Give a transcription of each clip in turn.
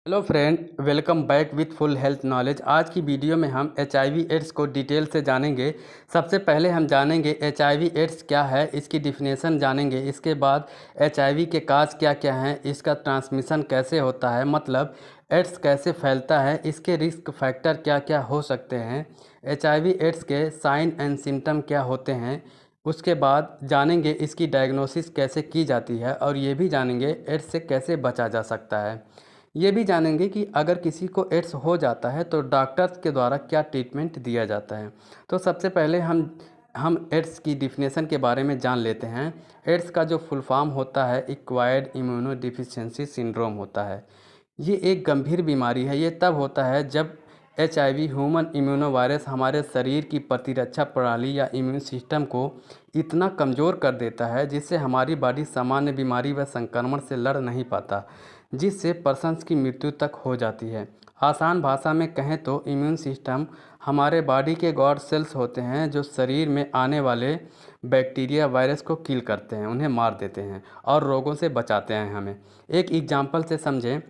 Hello friend, welcome back with full health knowledge. आज की video में हम HIV एड्स को डिटेल से जानेंगे। सबसे पहले हम जानेंगे HIV एड्स क्या है, इसकी डिफिनेशन जानेंगे। इसके बाद HIV के काज क्या क्या हैं, इसका ट्रांसमिशन कैसे होता है, मतलब एड्स कैसे फैलता है, इसके रिस्क फैक्टर क्या क्या हो सकते हैं, HIV एड्स के साइन एंड सिम्टम क्या होते हैं। उसके बाद जानेंगे इसकी डायग्नोसिस कैसे की जाती है और ये भी जानेंगे एड्स से कैसे बचा जा सकता है। ये भी जानेंगे कि अगर किसी को एड्स हो जाता है तो डॉक्टर्स के द्वारा क्या ट्रीटमेंट दिया जाता है। तो सबसे पहले हम एड्स की डिफिनेशन के बारे में जान लेते हैं। एड्स का जो फुल फॉर्म होता है एक्वायर्ड इम्यूनोडिफिशियंसी सिंड्रोम होता है। ये एक गंभीर बीमारी है। ये तब होता है जब HIV ह्यूमन इम्यूनोवायरस हमारे शरीर की प्रतिरक्षा प्रणाली या इम्यून सिस्टम को इतना कमज़ोर कर देता है जिससे हमारी बॉडी सामान्य बीमारी व संक्रमण से लड़ नहीं पाता, जिससे पर्सन्स की मृत्यु तक हो जाती है। आसान भाषा में कहें तो इम्यून सिस्टम हमारे बॉडी के गॉड सेल्स होते हैं जो शरीर में आने वाले बैक्टीरिया वायरस को किल करते हैं, उन्हें मार देते हैं और रोगों से बचाते हैं हमें। एक एग्जाम्पल से समझें,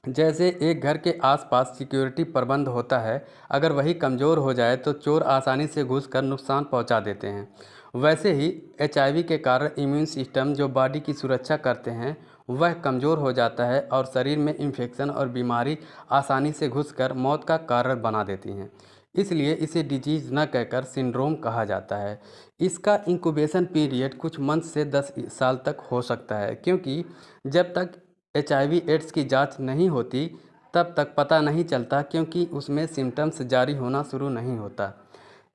जैसे एक घर के आसपास सिक्योरिटी प्रबंध होता है, अगर वही कमज़ोर हो जाए तो चोर आसानी से घुसकर नुकसान पहुंचा देते हैं। वैसे ही HIV के कारण इम्यून सिस्टम जो बॉडी की सुरक्षा करते हैं वह कमज़ोर हो जाता है और शरीर में इन्फेक्शन और बीमारी आसानी से घुसकर मौत का कारण बना देती हैं। इसलिए इसे डिजीज़ न कहकर सिंड्रोम कहा जाता है। इसका इंक्यूबेशन पीरियड कुछ मंथ से 10 साल तक हो सकता है, क्योंकि जब तक HIV एड्स की जांच नहीं होती तब तक पता नहीं चलता, क्योंकि उसमें सिम्टम्स जारी होना शुरू नहीं होता।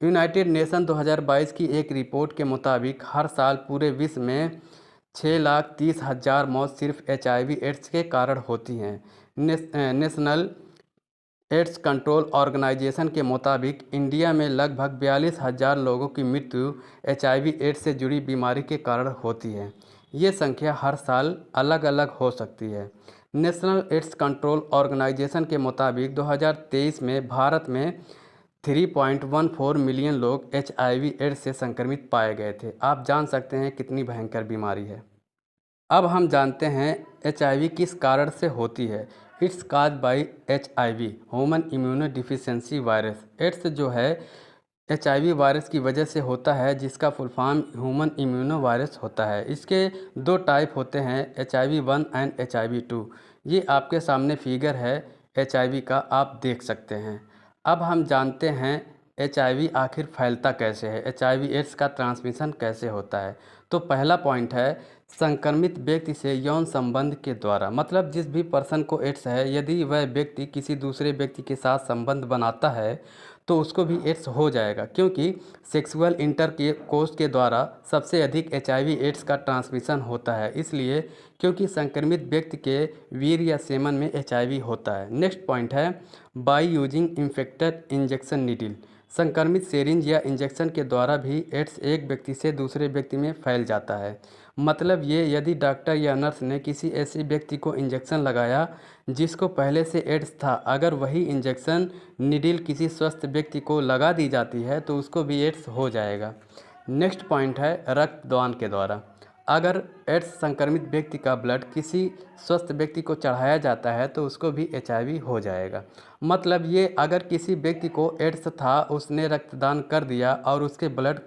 यूनाइटेड नेशन 2022 की एक रिपोर्ट के मुताबिक हर साल पूरे विश्व में 6,30,000 मौत सिर्फ HIV एड्स के कारण होती हैं। नेशनल एड्स कंट्रोल ऑर्गेनाइजेशन के मुताबिक इंडिया में लगभग 42,000 लोगों की मृत्यु HIV एड्स से जुड़ी बीमारी के कारण होती है। ये संख्या हर साल अलग अलग हो सकती है। नेशनल एड्स कंट्रोल ऑर्गेनाइजेशन के मुताबिक 2023 में भारत में 3.14 मिलियन लोग HIV एड्स से संक्रमित पाए गए थे। आप जान सकते हैं कितनी भयंकर बीमारी है। अब हम जानते हैं HIV किस कारण से होती है। It's cause by HIV human immunodeficiency virus. AIDS जो है HIV वायरस की वजह से होता है, जिसका full form human immuno virus होता है। इसके दो टाइप होते हैं, HIV-1 एंड HIV-2। ये आपके सामने फिगर है HIV का, आप देख सकते हैं। अब हम जानते हैं HIV आखिर फैलता कैसे है, HIV एड्स का ट्रांसमिशन कैसे होता है। तो पहला पॉइंट है संक्रमित व्यक्ति से यौन संबंध के द्वारा, मतलब जिस भी पर्सन को एड्स है यदि वह व्यक्ति किसी दूसरे व्यक्ति के साथ संबंध बनाता है तो उसको भी एड्स हो जाएगा, क्योंकि सेक्सुअल इंटरकोर्स के द्वारा सबसे अधिक HIV एड्स का ट्रांसमिशन होता है। इसलिए क्योंकि संक्रमित व्यक्ति के वीर या सेमन में HIV होता है। नेक्स्ट पॉइंट है by using infected injection needle. संक्रमित सिरिंज या इंजेक्शन के द्वारा भी एड्स एक व्यक्ति से दूसरे व्यक्ति में फैल जाता है। मतलब ये, यदि डॉक्टर या नर्स ने किसी ऐसे व्यक्ति को इंजेक्शन लगाया जिसको पहले से एड्स था, अगर वही इंजेक्शन निडिल किसी स्वस्थ व्यक्ति को लगा दी जाती है तो उसको भी एड्स हो जाएगा। नेक्स्ट पॉइंट है रक्तदान के द्वारा। अगर एड्स संक्रमित व्यक्ति का ब्लड किसी स्वस्थ व्यक्ति को चढ़ाया जाता है तो उसको भी HIV हो जाएगा। मतलब ये, अगर किसी व्यक्ति को एड्स था, उसने रक्तदान कर दिया और उसके ब्लड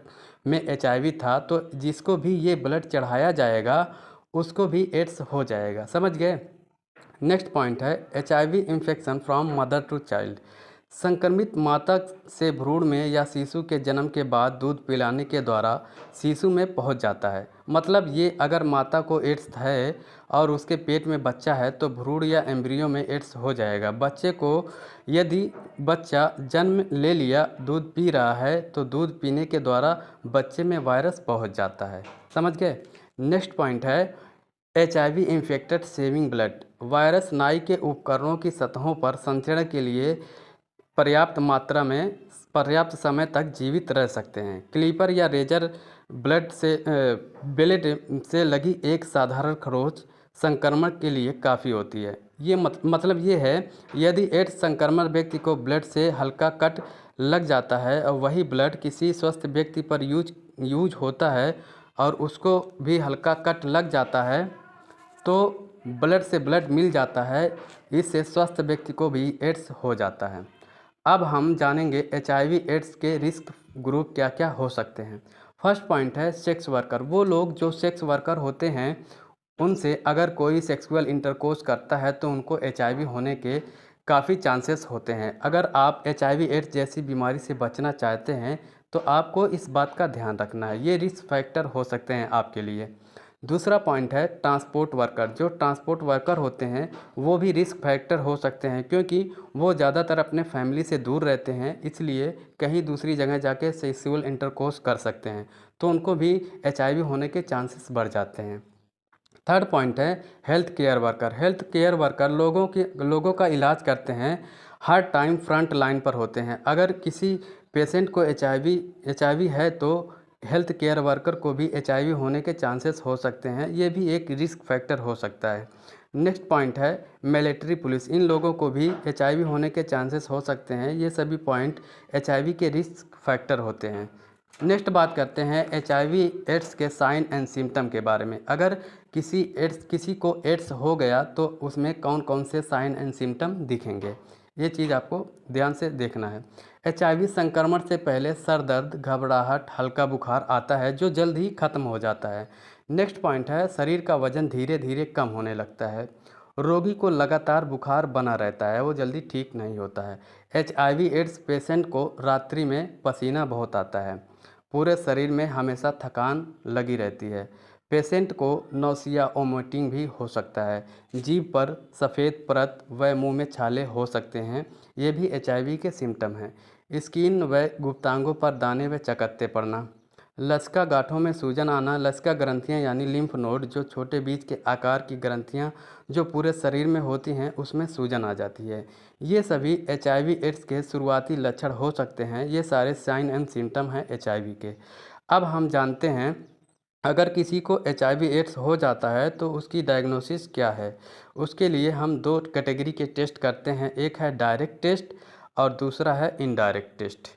में HIV था, तो जिसको भी ये ब्लड चढ़ाया जाएगा उसको भी एड्स हो जाएगा। समझ गए। नेक्स्ट पॉइंट है HIV infection from mother to child. संक्रमित माता से भ्रूण में या शिशु के जन्म के बाद दूध पिलाने के द्वारा शिशु में पहुंच जाता है। मतलब ये, अगर माता को एड्स है और उसके पेट में बच्चा है तो भ्रूण या एम्ब्रियो में एड्स हो जाएगा। बच्चे को, यदि बच्चा जन्म ले लिया, दूध पी रहा है, तो दूध पीने के द्वारा बच्चे में वायरस पहुंच जाता है। समझ गए। नेक्स्ट पॉइंट है HIV infected saving blood. Virus नाई के उपकरणों की सतहों पर संचरण के लिए पर्याप्त समय तक जीवित रह सकते हैं। क्लीपर या रेजर ब्लेड से लगी एक साधारण खरोंच संक्रमण के लिए काफ़ी होती है। ये मतलब ये है, यदि एड्स संक्रमण व्यक्ति को ब्लड से हल्का कट लग जाता है और वही ब्लड किसी स्वस्थ व्यक्ति पर यूज होता है और उसको भी हल्का कट लग जाता है, तो ब्लड से ब्लड मिल जाता है, इससे स्वस्थ व्यक्ति को भी एड्स हो जाता है। अब हम जानेंगे HIV एड्स के रिस्क ग्रुप क्या क्या हो सकते हैं। फर्स्ट पॉइंट है सेक्स वर्कर। वो लोग जो सेक्स वर्कर होते हैं, उनसे अगर कोई सेक्सुअल इंटरकोर्स करता है तो उनको HIV होने के काफ़ी चांसेस होते हैं। अगर आप HIV एड्स जैसी बीमारी से बचना चाहते हैं तो आपको इस बात का ध्यान रखना है, ये रिस्क फैक्टर हो सकते हैं आपके लिए। दूसरा पॉइंट है ट्रांसपोर्ट वर्कर। जो ट्रांसपोर्ट वर्कर होते हैं वो भी रिस्क फैक्टर हो सकते हैं, क्योंकि वो ज़्यादातर अपने फैमिली से दूर रहते हैं, इसलिए कहीं दूसरी जगह जाके सेक्सुअल इंटरकोर्स कर सकते हैं, तो उनको भी HIV होने के चांसेस बढ़ जाते हैं। थर्ड पॉइंट है health care worker. Health care worker लोगों का इलाज करते हैं, हर टाइम फ्रंट लाइन पर होते हैं। अगर किसी पेशेंट को HIV है तो हेल्थ केयर वर्कर को भी HIV होने के चांसेस हो सकते हैं, ये भी एक रिस्क फैक्टर हो सकता है। नेक्स्ट पॉइंट है मिलिट्री पुलिस। इन लोगों को भी HIV होने के चांसेस हो सकते हैं। ये सभी पॉइंट HIV के रिस्क फैक्टर होते हैं। नेक्स्ट बात करते हैं HIV एड्स के साइन एंड सिम्टम के बारे में। अगर किसी को एड्स हो गया तो उसमें कौन कौन से साइन एंड सिम्टम दिखेंगे, ये चीज़ आपको ध्यान से देखना है। HIV संक्रमण से पहले सर दर्द, घबराहट, हल्का बुखार आता है जो जल्द ही खत्म हो जाता है। नेक्स्ट पॉइंट है शरीर का वजन धीरे धीरे कम होने लगता है। रोगी को लगातार बुखार बना रहता है, वो जल्दी ठीक नहीं होता है। HIV एड्स पेशेंट को रात्रि में पसीना बहुत आता है। पूरे शरीर में हमेशा थकान लगी रहती है। पेशेंट को नौसिया वोमिटिंग भी हो सकता है। जीभ पर सफ़ेद परत व मुंह में छाले हो सकते हैं, ये भी HIV के सिम्टम हैं। स्किन व गुप्तांगों पर दाने व चकत्ते पड़ना। लसिका गांठों में सूजन आना। लसिका ग्रंथियां यानी लिम्फ नोड, जो छोटे बीज के आकार की ग्रंथियां जो पूरे शरीर में होती हैं, उसमें सूजन आ जाती है। ये सभी HIV एड्स के शुरुआती लक्षण हो सकते हैं। ये सारे साइन एंड सिम्टम हैं HIV के। अब हम जानते हैं अगर किसी को HIV एड्स हो जाता है तो उसकी डायग्नोसिस क्या है। उसके लिए हम दो कैटेगरी के टेस्ट करते हैं, एक है डायरेक्ट टेस्ट और दूसरा है इनडायरेक्ट टेस्ट।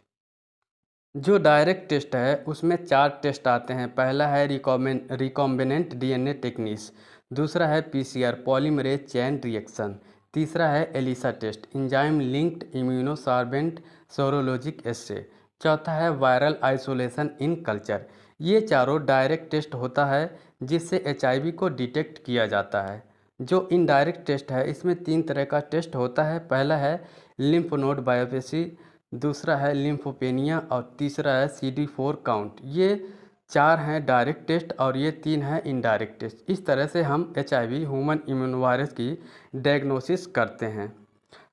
जो डायरेक्ट टेस्ट है उसमें 4 टेस्ट आते हैं। पहला है रिकॉम्बिनेंट DNA टेक्निक्स, दूसरा है PCR पॉलीमरेज चेन रिएक्शन, तीसरा है एलिसा टेस्ट एंजाइम लिंक्ड इम्यूनोसार्बेंट सोरोलॉजिक एस्से, चौथा है वायरल आइसोलेशन इन कल्चर। ये चारों डायरेक्ट टेस्ट होता है जिससे HIV को डिटेक्ट किया जाता है। जो इनडायरेक्ट टेस्ट है इसमें 3 तरह का टेस्ट होता है। पहला है लिम्फ नोड बायोप्सी, दूसरा है लिम्फोपेनिया और तीसरा है CD4 काउंट। ये 4 हैं डायरेक्ट टेस्ट और ये 3 हैं इनडायरेक्ट टेस्ट। इस तरह से हम HIV ह्यूमन इम्यून वायरस की डायग्नोसिस करते हैं।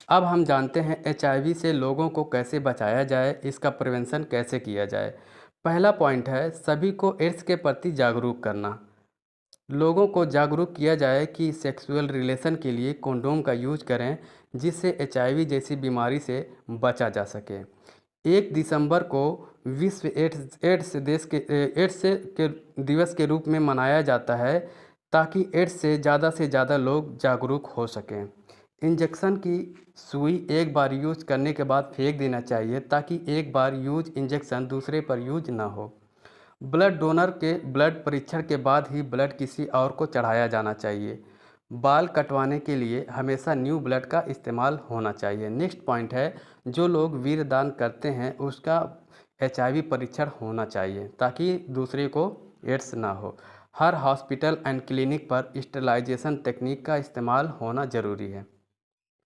अब हम जानते हैं HIV से लोगों को कैसे बचाया जाए, इसका प्रिवेंशन कैसे किया जाए। पहला पॉइंट है सभी को एड्स के प्रति जागरूक करना। लोगों को जागरूक किया जाए कि सेक्सुअल रिलेशन के लिए कंडोम का यूज करें, जिससे HIV जैसी बीमारी से बचा जा सके। 1 दिसंबर को विश्व एड्स के दिवस के रूप में मनाया जाता है, ताकि एड्स से ज़्यादा लोग जागरूक हो सकें। इंजेक्शन की सुई एक बार यूज करने के बाद फेंक देना चाहिए, ताकि एक बार यूज इंजेक्शन दूसरे पर यूज ना हो। ब्लड डोनर के ब्लड परीक्षण के बाद ही ब्लड किसी और को चढ़ाया जाना चाहिए। बाल कटवाने के लिए हमेशा न्यू ब्लड का इस्तेमाल होना चाहिए। नेक्स्ट पॉइंट है जो लोग वीर्यदान करते हैं उसका HIV परीक्षण होना चाहिए, ताकि दूसरे को एड्स ना हो। हर हॉस्पिटल एंड क्लिनिक पर स्टेरिलाइजेशन टेक्निक का इस्तेमाल होना ज़रूरी है।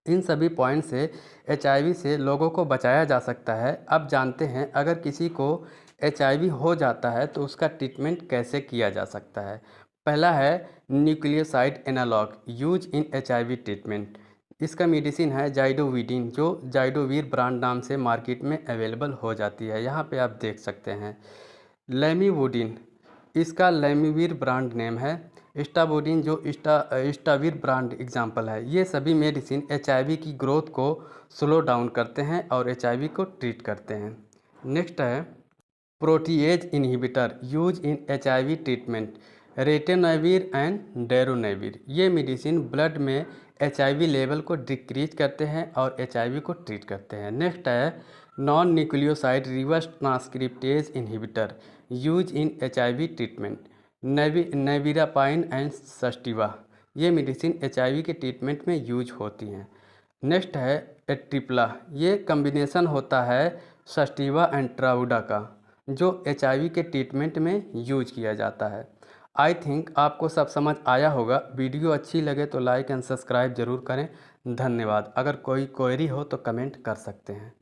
इन सभी पॉइंट से HIV से लोगों को बचाया जा सकता है। अब जानते हैं अगर किसी को HIV हो जाता है तो उसका ट्रीटमेंट कैसे किया जा सकता है। पहला है nucleoside analog use in HIV treatment. इसका मेडिसिन है जाइडोविडिन, जो जाइडोवीर ब्रांड नाम से मार्केट में अवेलेबल हो जाती है। यहाँ पे आप देख सकते हैं। लेमिवुडिन, इसका लेमिवीर ब्रांड नेम है। स्टाबोडिन जो स्टावीर ब्रांड एग्जाम्पल है। ये सभी मेडिसिन HIV की ग्रोथ को स्लो डाउन करते हैं और HIV को ट्रीट करते हैं। नेक्स्ट है protease inhibitor use in HIV treatment, ritonavir and darunavir. ये मेडिसिन ब्लड में HIV लेवल को डिक्रीज करते हैं और HIV को ट्रीट करते हैं। नेक्स्ट है non nucleoside reverse transcriptase inhibitor use in HIV treatment, nevirapine and Sustiva. ये मेडिसिन HIV के ट्रीटमेंट में यूज होती हैं। नेक्स्ट है एट्रिप्ला। ये कम्बिनेशन होता है सस्टिवा एंड ट्राउडा का, जो HIV के ट्रीटमेंट में यूज किया जाता है। आई थिंक आपको सब समझ आया होगा। वीडियो अच्छी लगे तो लाइक एंड सब्सक्राइब ज़रूर करें। धन्यवाद। अगर कोई क्वेरी हो तो कमेंट कर सकते हैं।